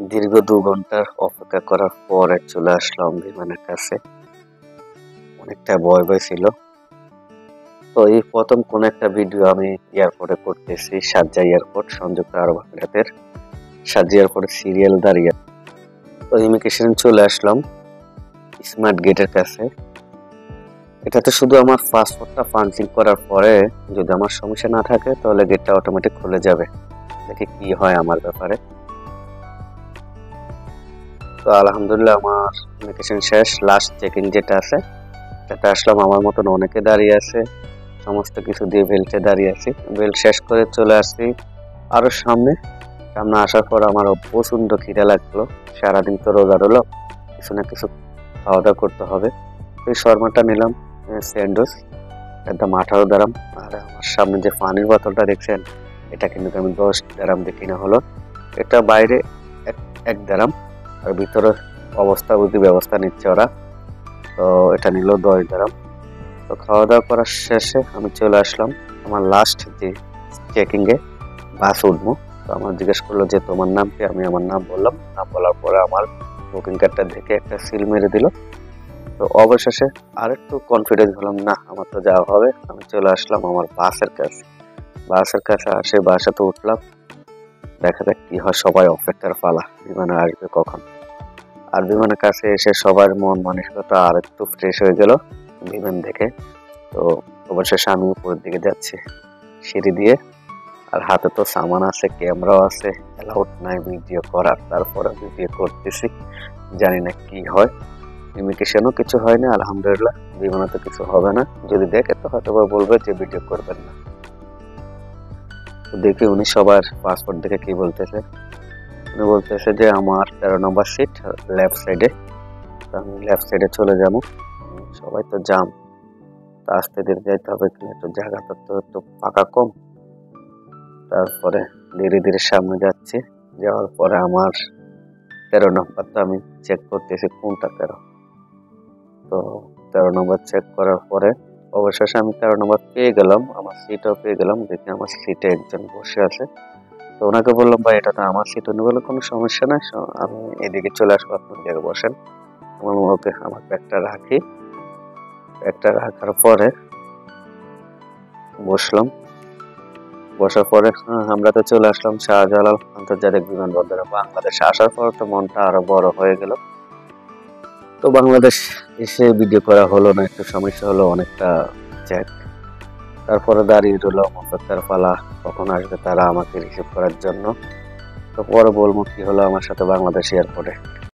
দীর্ঘ 2 ঘন্টার অপেক্ষা করার পরে চলে আসলাম বিমানের কাছে। অনেকটা ভয় ভয় ছিল। তো এই প্রথম কোন একটা ভিডিও আমি এয়ারপোর্টে করতেছি, শারজাহ এয়ারপোর্ট, সংযুক্ত আরব আমিরাতের শারজাহ এয়ারপোর্টে সিরিয়াল দাঁড়িয়ে। তো ইমিগ্রেশন চলে আসলাম স্মার্ট গেটের কাছে। এটাতে শুধু আমার পাসপোর্টটা পাঞ্চিং করার পরে যদি আমার সমস্যা না থাকে তাহলে গেটটা অটোমেটিক খুলে যাবে। দেখি কি হয় আমার ব্যাপারে। তো আলহামদুলিল্লাহ আমার ইমিগ্রেশন শেষ। লাস্ট চেকিং যেটা আছে সেটা আসলাম। আমার মতন অনেকে দাঁড়িয়ে আছে, সমস্ত কিছু দিয়ে বেল্টে দাঁড়িয়ে আছি। বেল্ট শেষ করে চলে আসছি আরো সামনে আসার পর আমার প্রচন্ড খিদে লাগলো। সারাদিন তো রোজা রইলো, কিছু না কিছু খাওয়া দাওয়া করতে হবে। এই শর্মাটা নিলাম স্যান্ডউইচ, একদম 18 দারাম। আর আমার সামনে যে পানির বোতলটা দেখছেন এটা কিন্তু আমি 10 দারাম দিয়ে কিনা হলো। এটা বাইরে 1 দারাম আর ভিতরে অবস্থা বুঝি ব্যবস্থা নিচ্ছে ওরা, তো এটা নিল 10 দারাম। তো খাওয়া দাওয়া করার শেষে আমি চলে আসলাম আমার লাস্ট যে চেকিং এ, বাস উঠবো। তো আমার জিজ্ঞেস করলো যে তোমার নাম কি? আমি আমার নাম বললাম। নাম বলার পরে আমার বুকিং কার্ডটা দেখে একটা সিল মেরে দিল। তো অবশেষে আরেকটু কনফিডেন্স হলাম, না আমার তো যাওয়া হবে। আমি চলে আসলাম আমার বাসের কাছে। আসে বাসে উঠলাম। দেখা যাক কি হয়, সবাই অপেক্ষার পালা বিমানে আসবে কখন। আর বিমানের কাছে এসে সবার মন মানসিকতা আর একটু ফ্রেশ হয়ে গেল বিমান দেখে। তো অবশেষে আমি উপরের দিকে যাচ্ছি সিঁড়ি দিয়ে। আর হাতে তো সামান আছে, ক্যামেরাও আছে, অ্যালাউড নাই ভিডিও করার, তারপরে ভিডিও করতেছি। জানি না কি হয়। ইমিগ্রেশনও কিছু হয়নি আলহামদুলিল্লাহ, বিমানে তো কিছু হবে না। যদি দেখে তো হয়তো বলবে যে ভিডিও করবেন না। তো দেখি উনি সবার পাসপোর্ট দেখে কি বলতেছে। উনি বলতেছে যে আমার 13 নম্বর সিট লেফট সাইডে। আমি লেফট সাইডে চলে যাব। সবাই তো জাম, তা আস্তে ধীরে যাইতে হবে, একটু জায়গাটা তো একটু ফাঁকা কম। তারপরে ধীরে ধীরে সামনে যাচ্ছি। যাওয়ার পরে আমার 13 নম্বরটা আমি চেক করতেছি কোনটা 13। তো 13 নম্বর চেক করার পরে অবশেষে আমি 13 নম্বর পেয়ে গেলাম, আমার সিটও পেয়ে গেলাম। দেখি আমার সিটে একজন বসে আছে। তো ওনাকে বললাম ভাই এটা তো আমার সিট। উনি বললো কোনো সমস্যা নাই, আমি এদিকে চলে আসবো, আপনি জায়গায় বসেন। ওকে, আমার ব্যাগটা রাখি। ব্যাগটা রাখার পরে বসলাম। বসার পরে আমরা তো চলে আসলাম শাহজালাল আন্তর্জাতিক বিমানবন্দরে। বাংলাদেশে আসার পর তো মনটা আরো বড় হয়ে গেল। তো বাংলাদেশ এসে ভিডিও করা হলো না, একটু সমস্যা হলো, অনেকটা চেক। তারপরে দাঁড়িয়ে রইলাম অপেক্ষার পালা, কখন আসবে তারা আমাকে রিসিভ করার জন্য। তো পরে বলবো কি হলো আমার সাথে বাংলাদেশ এয়ারপোর্টে।